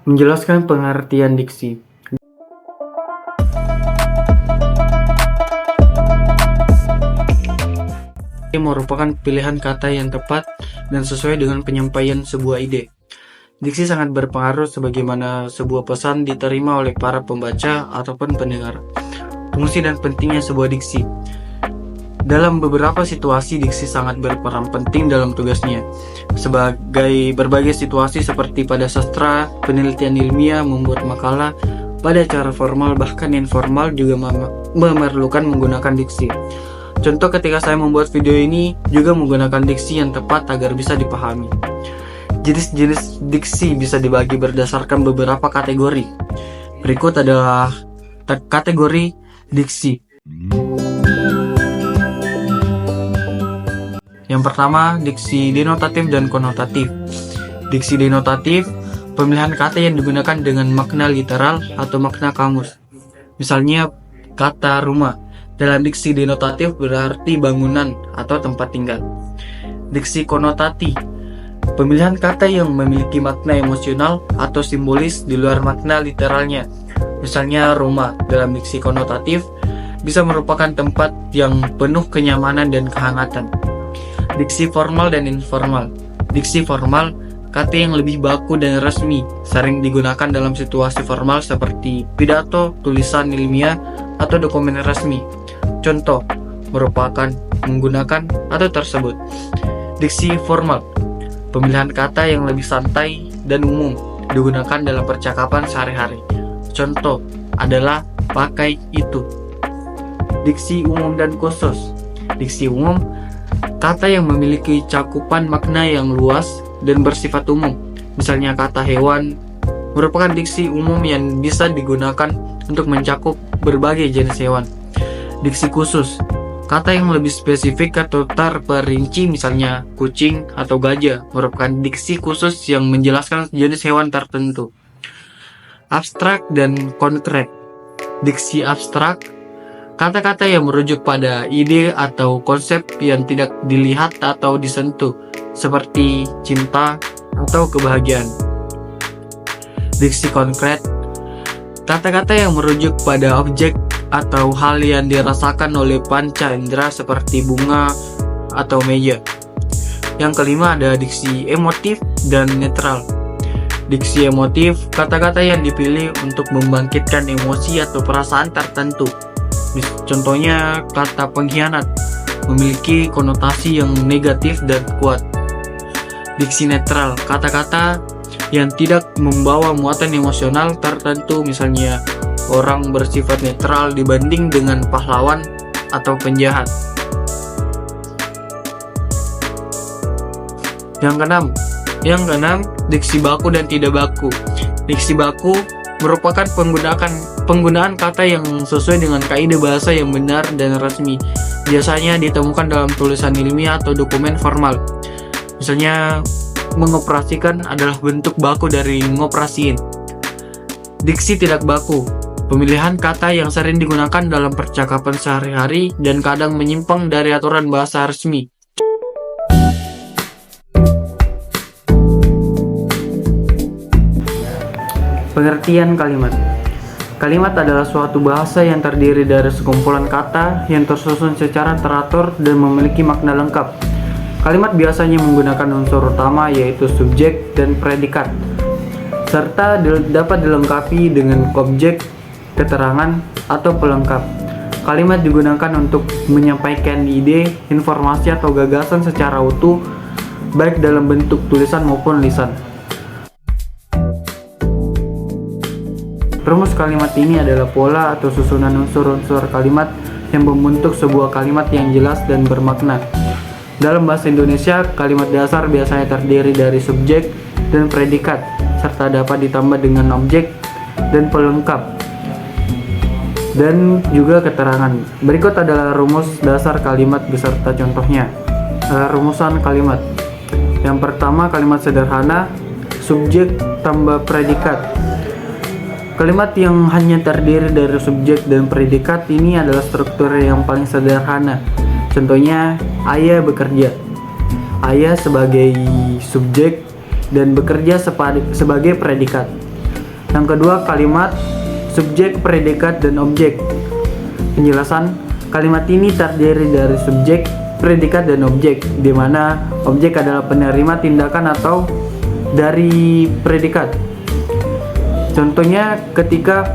Menjelaskan pengertian diksi. Ini merupakan pilihan kata yang tepat dan sesuai dengan penyampaian sebuah ide. Diksi sangat berpengaruh sebagaimana sebuah pesan diterima oleh para pembaca ataupun pendengar. Fungsi dan pentingnya sebuah diksi. Dalam beberapa situasi, diksi sangat berperan penting dalam tugasnya. Sebagai berbagai situasi seperti pada sastra, penelitian ilmiah, membuat makalah, pada acara formal bahkan informal juga memerlukan menggunakan diksi. Contoh ketika saya membuat video ini juga menggunakan diksi yang tepat agar bisa dipahami. Jenis-jenis diksi bisa dibagi berdasarkan beberapa kategori. Berikut adalah kategori diksi. Yang pertama, diksi denotatif dan konotatif. Diksi denotatif, pemilihan kata yang digunakan dengan makna literal atau makna kamus. Misalnya, kata rumah. Dalam diksi denotatif berarti bangunan atau tempat tinggal. Diksi konotati, pemilihan kata yang memiliki makna emosional atau simbolis di luar makna literalnya. Misalnya rumah dalam diksi konotatif bisa merupakan tempat yang penuh kenyamanan dan kehangatan. Diksi formal dan informal. Diksi formal, kata yang lebih baku dan resmi, sering digunakan dalam situasi formal seperti pidato, tulisan ilmiah, atau dokumen resmi. Contoh, merupakan, menggunakan, atau tersebut. Diksi formal, pemilihan kata yang lebih santai dan umum, digunakan dalam percakapan sehari-hari. Contoh adalah pakai itu. Diksi umum dan khusus. Diksi umum, kata yang memiliki cakupan makna yang luas dan bersifat umum. Misalnya kata hewan, merupakan diksi umum yang bisa digunakan untuk mencakup berbagai jenis hewan. Diksi khusus, kata yang lebih spesifik atau terperinci, misalnya kucing atau gajah, merupakan diksi khusus yang menjelaskan jenis hewan tertentu. Abstrak dan konkret. Diksi abstrak, kata-kata yang merujuk pada ide atau konsep yang tidak dilihat atau disentuh, seperti cinta atau kebahagiaan. Diksi konkret, kata-kata yang merujuk pada objek atau hal yang dirasakan oleh panca indera seperti bunga atau meja. Yang kelima ada diksi emotif dan netral. Diksi emotif, kata-kata yang dipilih untuk membangkitkan emosi atau perasaan tertentu. Contohnya kata pengkhianat, memiliki konotasi yang negatif dan kuat. Diksi netral, kata-kata yang tidak membawa muatan emosional tertentu, misalnya orang bersifat netral dibanding dengan pahlawan atau penjahat. Yang keenam, diksi baku dan tidak baku. Diksi baku merupakan penggunaan kata yang sesuai dengan kaidah bahasa yang benar dan resmi. Biasanya ditemukan dalam tulisan ilmiah atau dokumen formal. Misalnya, mengoperasikan adalah bentuk baku dari ngoperasiin. Diksi tidak baku, pemilihan kata yang sering digunakan dalam percakapan sehari-hari dan kadang menyimpang dari aturan bahasa resmi. Pengertian kalimat. Kalimat adalah suatu bahasa yang terdiri dari sekumpulan kata yang tersusun secara teratur dan memiliki makna lengkap. Kalimat biasanya menggunakan unsur utama yaitu subjek dan predikat, serta dapat dilengkapi dengan objek, keterangan, atau pelengkap. Kalimat digunakan untuk menyampaikan ide, informasi, atau gagasan secara utuh, baik dalam bentuk tulisan maupun lisan. Rumus kalimat ini adalah pola atau susunan unsur-unsur kalimat yang membentuk sebuah kalimat yang jelas dan bermakna. Dalam bahasa Indonesia, kalimat dasar biasanya terdiri dari subjek dan predikat, serta dapat ditambah dengan objek dan pelengkap, dan juga keterangan. Berikut adalah rumus dasar kalimat beserta contohnya. Rumusan kalimat. Yang pertama, kalimat sederhana, subjek tambah predikat. Kalimat yang hanya terdiri dari subjek dan predikat ini adalah struktur yang paling sederhana. Contohnya, ayah bekerja. Ayah sebagai subjek dan bekerja sebagai predikat. Yang kedua, kalimat subjek, predikat, dan objek. Penjelasan, kalimat ini terdiri dari subjek, predikat, dan objek, di mana objek adalah penerima tindakan atau dari predikat. Contohnya ketika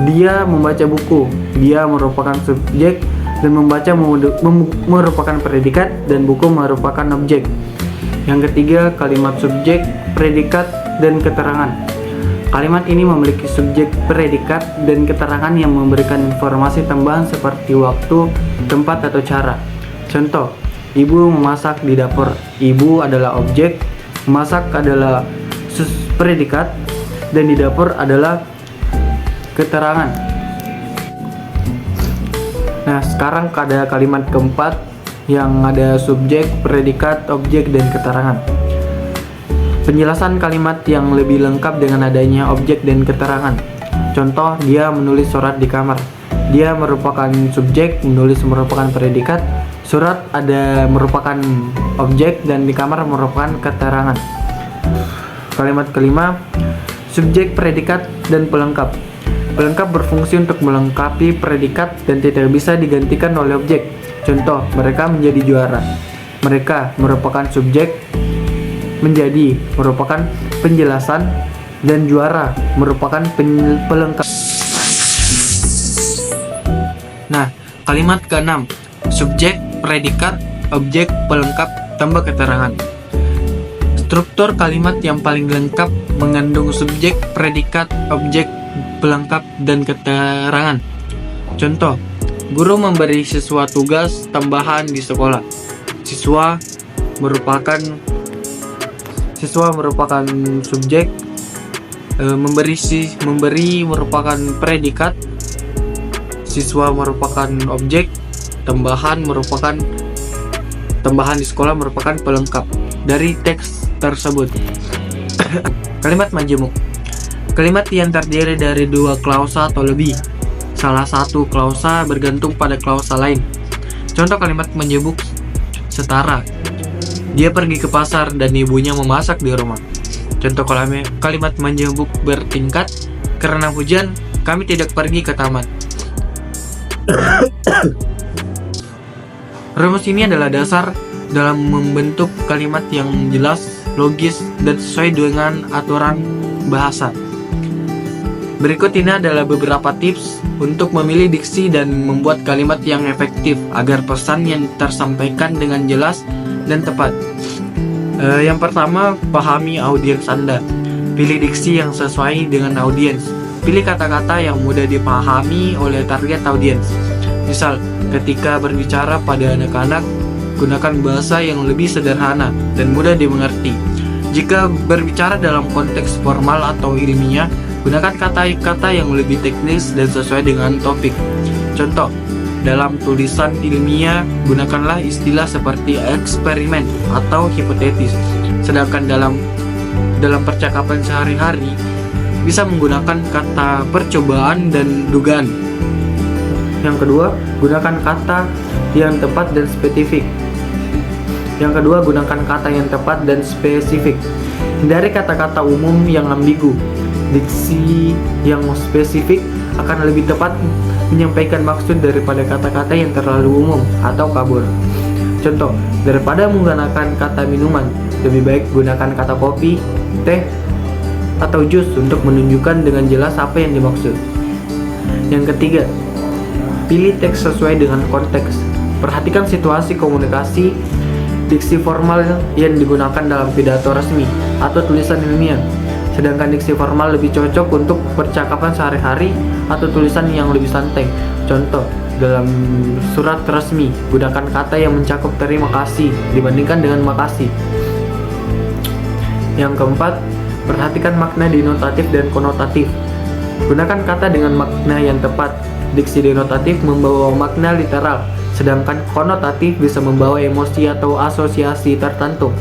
dia membaca buku, dia merupakan subjek dan membaca merupakan predikat dan buku merupakan objek. Yang ketiga, kalimat subjek, predikat, dan keterangan. Kalimat ini memiliki subjek, predikat, dan keterangan yang memberikan informasi tambahan seperti waktu, tempat, atau cara. Contoh, ibu memasak di dapur. Ibu adalah objek, memasak adalah predikat, dan di dapur adalah keterangan. Nah, sekarang ada kalimat keempat yang ada subjek, predikat, objek, dan keterangan. Penjelasan kalimat yang lebih lengkap dengan adanya objek dan keterangan. Contoh, dia menulis surat di kamar. Dia merupakan subjek, menulis merupakan predikat, surat ada merupakan objek, dan di kamar merupakan keterangan. Kalimat kelima, subjek, predikat, dan pelengkap. Pelengkap berfungsi untuk melengkapi predikat dan tidak bisa digantikan oleh objek. Contoh, mereka menjadi juara. Mereka merupakan subjek, menjadi merupakan penjelasan, dan juara merupakan pelengkap. Nah, kalimat keenam, subjek, predikat, objek, pelengkap, tambah keterangan. Struktur kalimat yang paling lengkap mengandung subjek, predikat, objek, pelengkap, dan keterangan. Contoh, guru memberi siswa tugas tambahan di sekolah. Siswa merupakan subjek, memberi merupakan predikat, siswa merupakan objek, tambahan di sekolah merupakan pelengkap dari teks tersebut. Kalimat majemuk. Kalimat yang terdiri dari dua klausa atau lebih. Salah satu klausa bergantung pada klausa lain. Contoh kalimat majemuk setara. Dia pergi ke pasar dan ibunya memasak di rumah. Contoh kalimat majemuk bertingkat. Karena hujan, kami tidak pergi ke taman. Rumus ini adalah dasar dalam membentuk kalimat yang jelas, logis, dan sesuai dengan aturan bahasa. Berikut ini adalah beberapa tips untuk memilih diksi dan membuat kalimat yang efektif agar pesan yang tersampaikan dengan jelas dan tepat. Yang pertama, pahami audiens Anda. Pilih diksi yang sesuai dengan audiens. Pilih kata-kata yang mudah dipahami oleh target audiens. Misal, ketika berbicara pada anak-anak, gunakan bahasa yang lebih sederhana dan mudah dimengerti. Jika berbicara dalam konteks formal atau ilmiah, gunakan kata-kata yang lebih teknis dan sesuai dengan topik. Contoh, dalam tulisan ilmiah, gunakanlah istilah seperti eksperimen atau hipotetis. Sedangkan dalam percakapan sehari-hari, bisa menggunakan kata percobaan dan dugaan. Yang kedua, gunakan kata yang tepat dan spesifik. Hindari kata-kata umum yang ambigu. Diksi yang spesifik akan lebih tepat menyampaikan maksud daripada kata-kata yang terlalu umum atau kabur. Contoh, daripada menggunakan kata minuman, lebih baik gunakan kata kopi, teh, atau jus untuk menunjukkan dengan jelas apa yang dimaksud. Yang ketiga, pilih teks sesuai dengan konteks. Perhatikan situasi komunikasi, diksi formal yang digunakan dalam pidato resmi atau tulisan ilmiah. Sedangkan diksi formal lebih cocok untuk percakapan sehari-hari atau tulisan yang lebih santai. Contoh, dalam surat resmi, gunakan kata yang mencakup terima kasih dibandingkan dengan makasih. Yang keempat, perhatikan makna denotatif dan konotatif. Gunakan kata dengan makna yang tepat. Diksi denotatif membawa makna literal, sedangkan konotatif bisa membawa emosi atau asosiasi tertentu.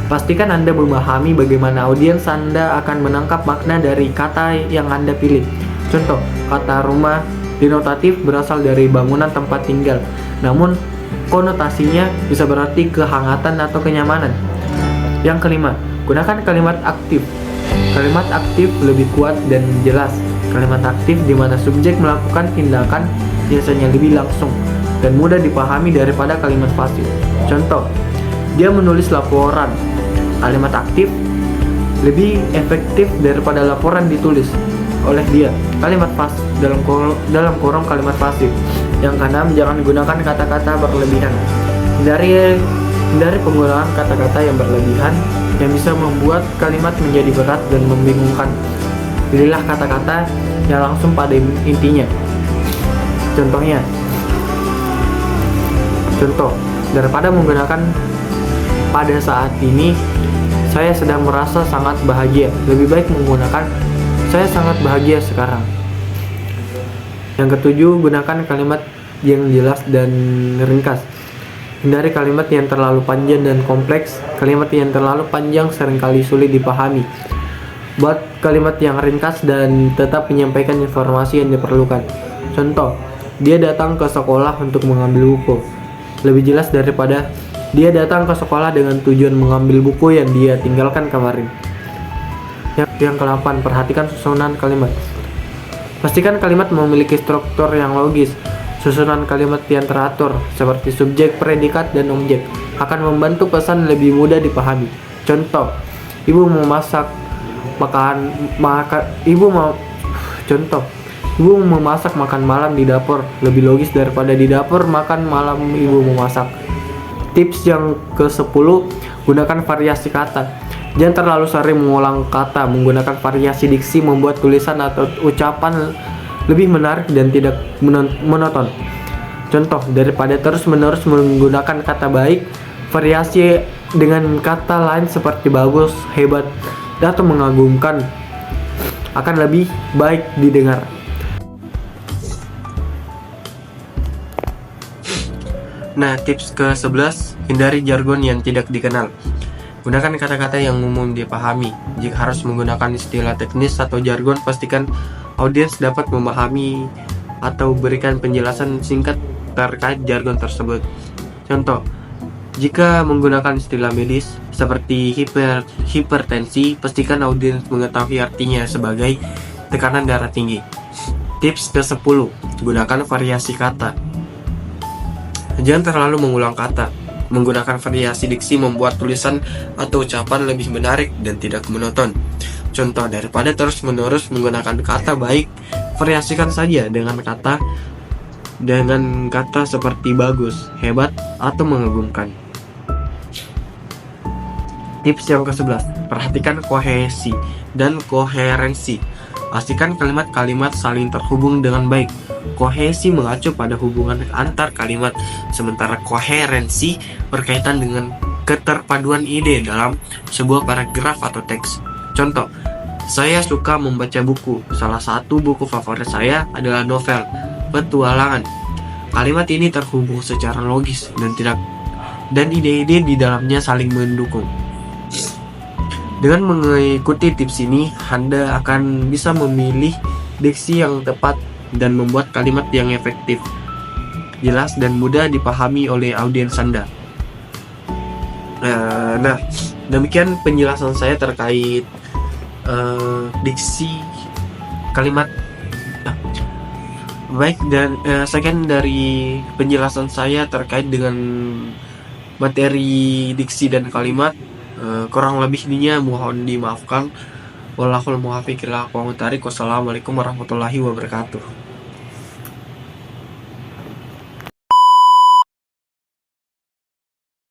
Pastikan Anda memahami bagaimana audiens Anda akan menangkap makna dari kata yang Anda pilih. Contoh, kata rumah denotatif berasal dari bangunan tempat tinggal, namun konotasinya bisa berarti kehangatan atau kenyamanan. Yang kelima, gunakan kalimat aktif. Kalimat aktif lebih kuat dan jelas. Kalimat aktif di mana subjek melakukan tindakan biasanya lebih langsung dan mudah dipahami daripada kalimat pasif. Contoh, dia menulis laporan. Kalimat aktif lebih efektif daripada laporan ditulis oleh dia. Kalimat pas dalam kurung kalimat pasif. Yang keenam, jangan gunakan kata-kata berlebihan. Hindari penggunaan kata-kata yang berlebihan yang bisa membuat kalimat menjadi berat dan membingungkan. Pilihlah kata-kata yang langsung pada intinya. Contoh, daripada menggunakan pada saat ini, saya sedang merasa sangat bahagia. Lebih baik menggunakan saya sangat bahagia sekarang. Yang ketujuh, gunakan kalimat yang jelas dan ringkas. Hindari kalimat yang terlalu panjang dan kompleks. Kalimat yang terlalu panjang seringkali sulit dipahami. Buat kalimat yang ringkas dan tetap menyampaikan informasi yang diperlukan. Contoh, dia datang ke sekolah untuk mengambil buku. Lebih jelas daripada dia datang ke sekolah dengan tujuan mengambil buku yang dia tinggalkan kemarin. Yang ke-8, perhatikan susunan kalimat. Pastikan kalimat memiliki struktur yang logis. Susunan kalimat yang teratur, seperti subjek, predikat, dan objek, akan membantu pesan lebih mudah dipahami. Contoh, ibu memasak makan malam di dapur. Lebih logis daripada di dapur makan malam ibu memasak. Tips yang ke-10, gunakan variasi kata. Jangan terlalu sering mengulang kata. Menggunakan variasi diksi membuat tulisan atau ucapan lebih menarik dan tidak monoton. Contoh, daripada terus-menerus menggunakan kata baik, variasi dengan kata lain seperti bagus, hebat, atau mengagumkan akan lebih baik didengar. Nah, tips ke-11, hindari jargon yang tidak dikenal. Gunakan kata-kata yang umum dipahami. Jika harus menggunakan istilah teknis atau jargon, pastikan audiens dapat memahami atau berikan penjelasan singkat terkait jargon tersebut. Contoh, jika menggunakan istilah medis seperti hipertensi, pastikan audiens mengetahui artinya sebagai tekanan darah tinggi. Tips ke-10, gunakan variasi kata. Jangan terlalu mengulang kata. Menggunakan variasi diksi membuat tulisan atau ucapan lebih menarik dan tidak monoton. Contoh, daripada terus-menerus menggunakan kata baik, variasikan saja dengan kata seperti bagus, hebat, atau mengagumkan. Tips yang ke-11, perhatikan kohesi dan koherensi. Pastikan kalimat-kalimat saling terhubung dengan baik. Kohesi mengacu pada hubungan antar kalimat, sementara koherensi berkaitan dengan keterpaduan ide dalam sebuah paragraf atau teks. Contoh, saya suka membaca buku. Salah satu buku favorit saya adalah novel petualangan. Kalimat ini terhubung secara logis dan ide-ide di dalamnya saling mendukung. Dengan mengikuti tips ini, Anda akan bisa memilih diksi yang tepat dan membuat kalimat yang efektif, jelas, dan mudah dipahami oleh audiens Anda. Nah, demikian penjelasan saya terkait diksi kalimat. Baik, dan sekian dari penjelasan saya terkait dengan materi diksi dan kalimat. Kurang lebihnya mohon dimaafkan. Wallahul muwaffiq ila aqwamit thoriq. Wassalamualaikum warahmatullahi wabarakatuh.